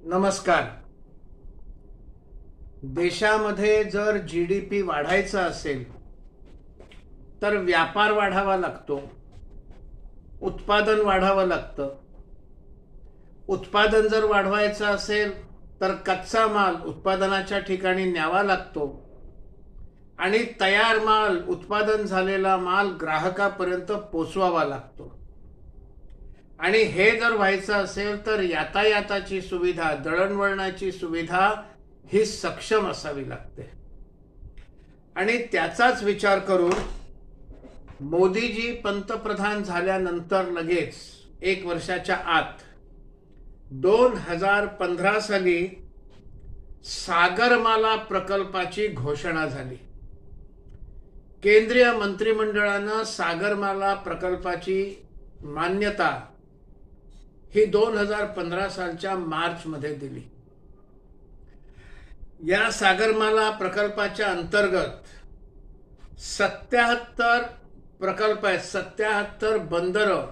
नमस्कार. देशामध्ये जर जीडीपी वाढायचा असेल तर व्यापार वाढावा लागतो, उत्पादन वाढावं लागतं. उत्पादन जर वाढवायचं असेल तर कच्चा माल उत्पादनाच्या ठिकाणी न्यावा लागतो आणि तयार माल, उत्पादन झालेला माल ग्राहकापर्यंत पोचवावा लागतो. आणि हे जर व्हायचं असेल तर यातायाताची सुविधा, दळणवळणाची सुविधा ही सक्षम असावी लागते. आणि त्याचाच विचार करून मोदीजी पंतप्रधान झाल्यानंतर लगेच 1 वर्षाच्या आत 2015 साली सागरमाला प्रकल्पाची घोषणा झाली. केंद्रीय मंत्रिमंडळानं सागरमाला प्रकल्पाची मान्यता ही 2015 सालच्या मार्च मध्ये दिली. या सागरमाला प्रकल्पाच्या अंतर्गत 77 प्रकल्प आहेत, 77 बंदरं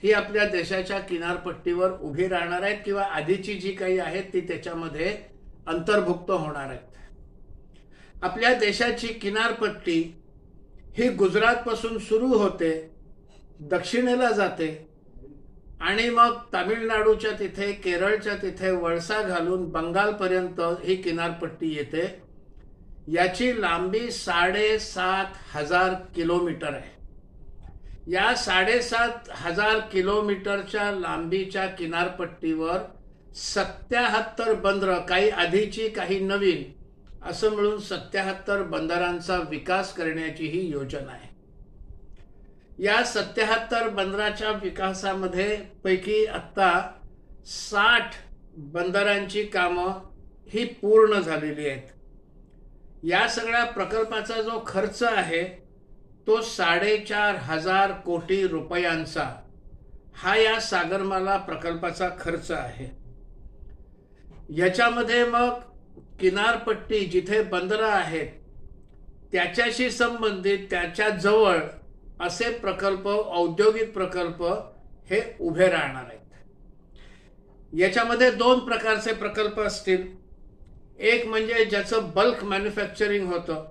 ही आपल्या देशाच्या किनारपट्टीवर उभी राहणार आहेत किंवा आधीची जी काही आहेत ती त्याच्यामध्ये अंतर्भुक्त होणार आहेत. आपल्या देशाची किनारपट्टी ही गुजरात पासून सुरू होते, दक्षिणेला जाते आणि मग तामिळनाडूच्या तिथे, केरळच्या तिथे वळसा घालून बंगालपर्यंत ही किनारपट्टी येते. याची लांबी 7,500 किलोमीटर आहे. या 7,500 किलोमीटरच्या लांबीच्या किनारपट्टीवर 77 बंदरं, काही आधीची काही नवीन, असं मिळून 77 बंदरांचा विकास करण्याची ही योजना आहे. या 77 बंदराच्या विकासामध्ये पैकी आता 60 बंदरांची कामं ही पूर्ण झालेली आहेत. या सगळ्या प्रकल्पाचा जो खर्च आहे तो 4,500 कोटी रुपयांचा हा या सागरमाला प्रकल्पाचा खर्च आहे. याच्यामध्ये मग किनारपट्टी जिथे बंदरं आहेत त्याच्याशी संबंधित, त्याच्या जवळ असे प्रकल्प, औद्योगिक प्रकल्प हे उभे राहणार आहेत. याच्यामध्ये 2 प्रकारचे प्रकल्प असतील. एक म्हणजे ज्याचं बल्क मॅन्युफॅक्चरिंग होतं,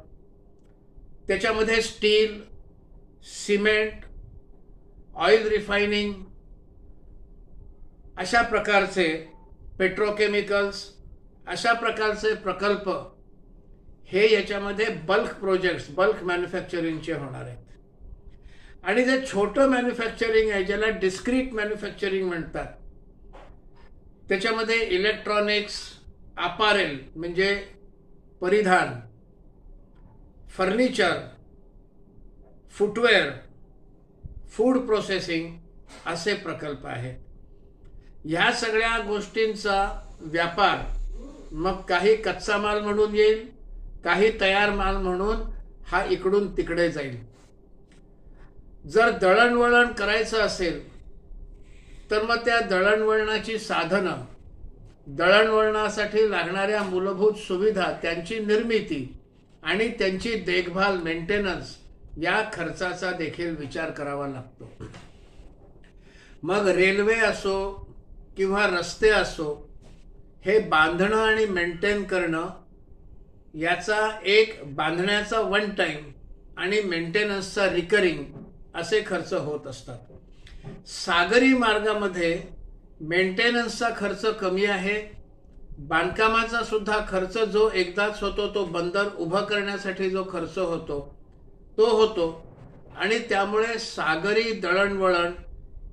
त्याच्यामध्ये स्टील, सिमेंट, ऑइल रिफायनिंग अशा प्रकारचे, पेट्रोकेमिकल्स अशा प्रकारचे प्रकल्प हे याच्यामध्ये बल्क प्रोजेक्ट्स, बल्क मॅन्युफॅक्चरिंगचे होणार आहेत. आणि जे छोटं मॅन्युफॅक्चरिंग आहे, ज्याला डिस्क्रीट मॅन्युफॅक्चरिंग म्हणतात, त्याच्यामध्ये इलेक्ट्रॉनिक्स, अपारेल म्हणजे परिधान, फर्निचर, फुटवेअर, फूड प्रोसेसिंग असे प्रकल्प आहेत. ह्या सगळ्या गोष्टींचा व्यापार मग काही कच्चा माल म्हणून येईल, काही तयार माल म्हणून हा इकडून तिकडे जाईल. जर दळणवळण करायचं असेल तर मग त्या दळणवळणाची साधनं, दळणवळणासाठी लागणाऱ्या मूलभूत सुविधा, त्यांची निर्मिती आणि त्यांची देखभाल, मेंटेनन्स या खर्चाचा देखील विचार करावा लागतो. मग रेल्वे असो किंवा रस्ते असो, हे बांधणं आणि मेंटेन करणं याचा एक बांधण्याचा 1 टाइम आणि मेंटेनन्सचा रिकरिंग असे खर्च होत असतात. सागरी मार्गामध्ये मेंटेनन्सचा खर्च कमी आहे, बांधकामाचा सुद्धा खर्च जो एकदाच होतो, तो बंदर उभं करण्यासाठी जो खर्च होतो तो होतो आणि त्यामुळे सागरी दळणवळण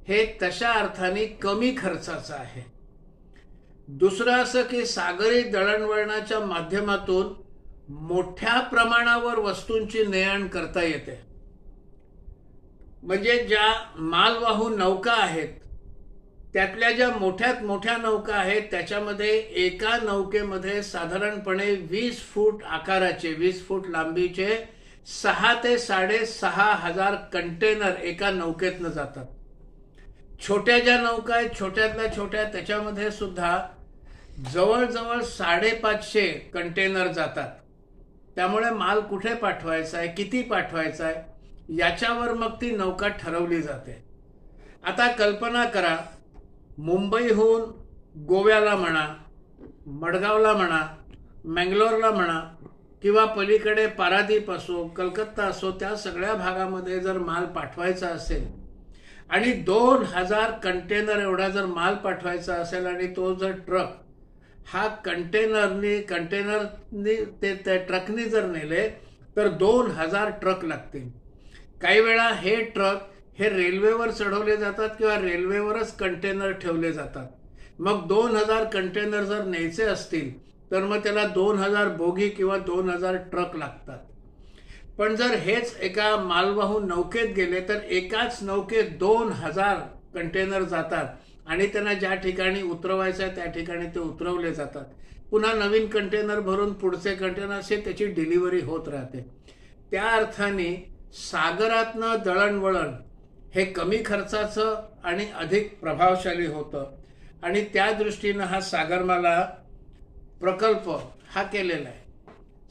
हे तशा अर्थाने कमी खर्चाचं आहे. दुसरं असं की सागरी दळणवळणाच्या माध्यमातून मोठ्या प्रमाणावर वस्तूंची ने-आण करता येते. म्हणजे ज्या मालवाहू नौका आहेत त्यातल्या ज्या मोठ्यात मोठ्या नौका आहेत त्याच्यामध्ये एका नौकेमध्ये साधारणपणे 20 फूट आकाराचे, 20 फूट लांबीचे 6 ते 6,500 कंटेनर एका नौकेतनं जातात. छोट्या ज्या नौका आहेत, छोट्यातल्या छोट्या, त्याच्यामध्ये सुद्धा जवळजवळ 550 कंटेनर जातात. त्यामुळे माल कुठे पाठवायचा आहे, किती पाठवायचा आहे, याच्यावर मग ती नौका ठरवली जाते. आता कल्पना करा, मुंबईहून गोव्याला म्हणा मडगावला म्हणा, मंगलोरला म्हणा, किंवा पलीकडे पारादीप असो, कलकत्ता असो, त्या सगळ्या भागामध्ये जर माल पाठवायचा असेल आणि 2000 कंटेनर एवढा जर माल पाठवायचा असेल आणि तो जर ट्रक हा कंटेनरनी ते ट्रकनी जर नेले तर 2000 ट्रक लागतील. काही वेळा हे ट्रक हे रेल्वेवर चढवले जातात किंवा रेल्वेवरच कंटेनर ठेवले जातात. मग 2000 कंटेनर जर न्यायचे असतील तर मग त्याला 2000 बोगी किंवा 2000 ट्रक लागतात. पण जर हेच एका मालवाहू नौकेत गेले तर एकाच नौकेत 2000 कंटेनर जातात आणि त्यांना ज्या ठिकाणी उतरवायचं आहे त्या ठिकाणी ते उतरवले जातात. पुन्हा नवीन कंटेनर भरून पुढचे कंटेनर असे त्याची डिलिव्हरी होत राहते. त्या अर्थाने सागरातनं दळणवळण हे कमी खर्चाचं आणि अधिक प्रभावशाली होतं आणि त्या दृष्टीनं हा सागरमाला प्रकल्प हा केलेला आहे.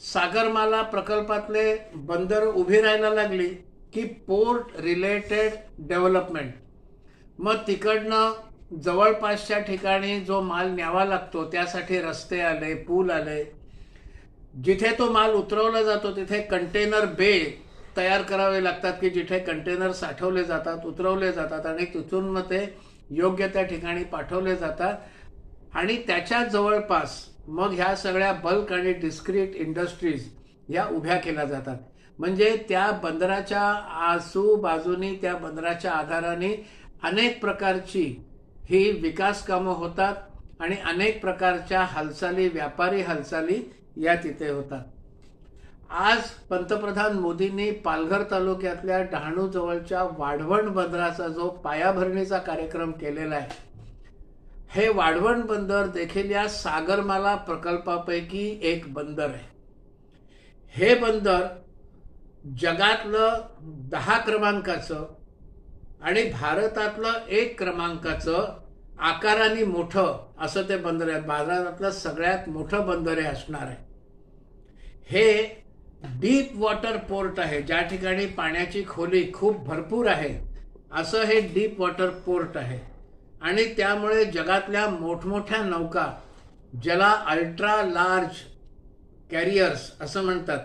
सागरमाला प्रकल्पातले बंदर उभी राहायला लागली की पोर्ट रिलेटेड डेव्हलपमेंट, मग तिकडनं जवळपासच्या ठिकाणी जो माल न्यावा लागतो त्यासाठी रस्ते आले, पूल आले. जिथे तो माल उतरवला जातो तिथे कंटेनर बे तयार करावे लागतात की जिथे कंटेनर साठवले जातात, उतरवले जातात आणि तिथून मग ते योग्य त्या ठिकाणी पाठवले जातात. आणि त्याच्या जवळपास मग ह्या सगळ्या बल्क आणि डिस्क्रीट इंडस्ट्रीज ह्या उभ्या केल्या जातात. म्हणजे त्या बंदराच्या आजूबाजूनी, त्या बंदराच्या आधाराने अनेक प्रकारची ही विकास कामं होतात आणि अनेक प्रकारच्या हालचाली, व्यापारी हालचाली या तिथे होतात. आज पंतप्रधान मोदींनी पालघर तालुक्यातल्या डहाणू जवळच्या वाढवण बंदराचा जो पायाभरणीचा कार्यक्रम केलेला आहे, हे वाढवण बंदर देखील या सागरमाला प्रकल्पापैकी एक बंदर आहे. हे बंदर जगातलं 10 क्रमांकाचं आणि भारतातलं 1 क्रमांकाचं आकाराने मोठं असं ते बंदर आहे. भारतातलं सगळ्यात मोठं बंदर हे असणार आहे. हे डीप वॉटर पोर्ट आहे, ज्या ठिकाणी पाण्याची खोली खूप भरपूर आहे असं हे डीप वॉटर पोर्ट आहे. आणि त्यामुळे जगातल्या मोठमोठ्या नौका, ज्याला अल्ट्रा लार्ज कॅरियर्स असं म्हणतात,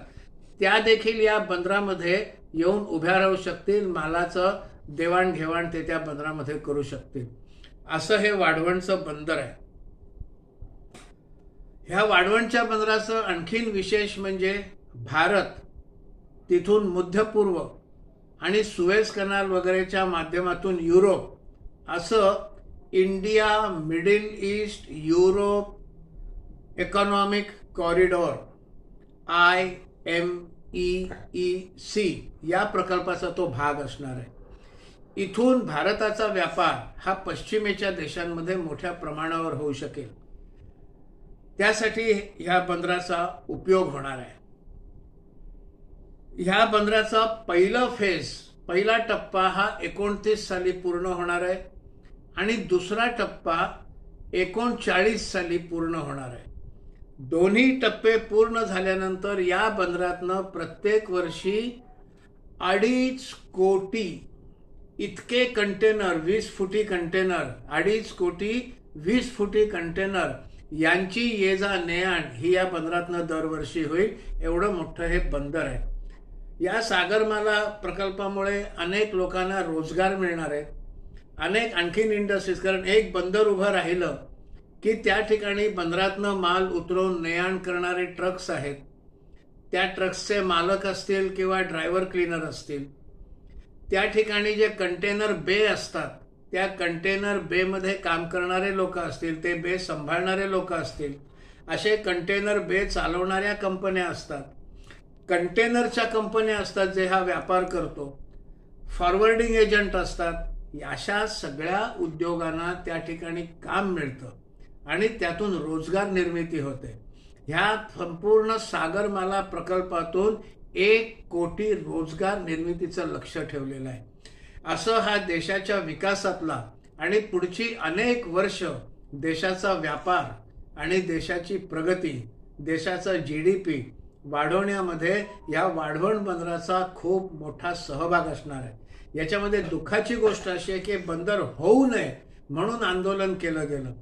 त्या देखील या बंदरामध्ये येऊन उभ्या राहू शकतील. मालाचं देवाणघेवाण ते त्या बंदरामध्ये करू शकतील. असं हे वाढवणचं बंदर आहे. ह्या वाढवणच्या बंदराचं आणखीन विशेष म्हणजे भारत तिथून मध्य पूर्व आणि सुएझ कनाल वगैरेच्या माध्यमातून युरोप असं India middle east Europe economic corridor IMEEC या प्रकल्पाचा तो भाग असणार आहे. इथून भारताचा व्यापार हा पश्चिमेच्या देशांमध्ये मोठ्या प्रमाणावर होऊ शकेल. त्यासाठी ह्या बंदराचा उपयोग होणार आहे. ह्या बंदराचा पहिला टप्पा हा 29 साली पूर्ण होणार आहे आणि दुसरा टप्पा 39 साली पूर्ण होणार आहे. दोन्ही टप्पे पूर्ण झाल्यानंतर या बंदरातनं प्रत्येक वर्षी 2.5 कोटी इतके कंटेनर, 20 फुटी कंटेनर, 2.5 कोटी 20 फुटी कंटेनर यांची ये जा ने आण ही या बंदरातनं दरवर्षी होईल. एवढं मोठं हे बंदर आहे. या सागरमाला प्रकल्पामुळे अनेक लोकांना रोजगार मिळणार आहे. अनेक आणखीन इंडस्ट्रीज, कारण एक बंदर उभं राहिलं की त्या ठिकाणी बंदरातनं माल उतरवून ने आण करणारे ट्रक्स आहेत. त्या ट्रक्सचे मालक असतील किंवा ड्रायव्हर क्लीनर असतील. त्या ठिकाणी जे कंटेनर बे असतात त्या कंटेनर बे मध्ये काम करणारे लोक असतील, ते बे सांभाळणारे लोक असतील, असे कंटेनर बे चालवणाऱ्या कंपन्या असतात, कंटेनरच्या कंपन्या असतात जे हा व्यापार करतो, फॉरवर्डिंग एजंट असतात. अशा सगळ्या उद्योगांना त्या ठिकाणी काम मिळतं आणि त्यातून रोजगार निर्मिती होते. ह्या संपूर्ण सागरमाला प्रकल्पातून 1 कोटी रोजगार निर्मितीचं लक्ष ठेवलेलं आहे. असं हा देशाच्या विकासातला आणि पुढची अनेक वर्ष देशाचा व्यापार आणि देशाची प्रगती, देशाचा GDP वाढवण्यामध्ये या वाढवण बंदराचा खूप मोठा सहभाग असणार आहे. याच्यामध्ये दुःखाची गोष्ट अशी आहे की बंदर होऊ नये म्हणून आंदोलन केलं गेलं.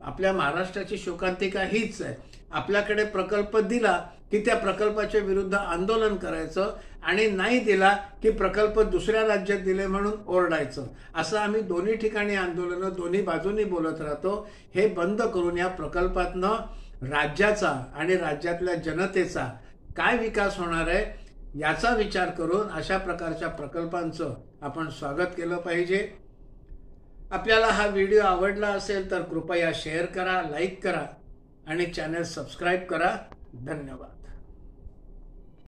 आपल्या महाराष्ट्राची शोकांतिका हीच आहे. आपल्याकडे प्रकल्प दिला की त्या प्रकल्पाच्या विरुद्ध आंदोलन करायचं आणि नाही दिला की प्रकल्प दुसऱ्या राज्यात दिले म्हणून ओरडायचं. असं आम्ही दोन्ही ठिकाणी आंदोलनं दोन्ही बाजूंनी बोलत राहतो. हे बंद करून या प्रकल्पातनं राज्याचा आणि राज्यातल्या जनतेचा काय विकास होणार आहे याचा विचार करून अशा प्रकारच्या प्रकल्पांचं आपण स्वागत केलं पाहिजे. आपल्याला हा व्हिडिओ आवडला असेल तर कृपया शेअर करा, लाईक करा आणि चॅनल सबस्क्राईब करा. धन्यवाद.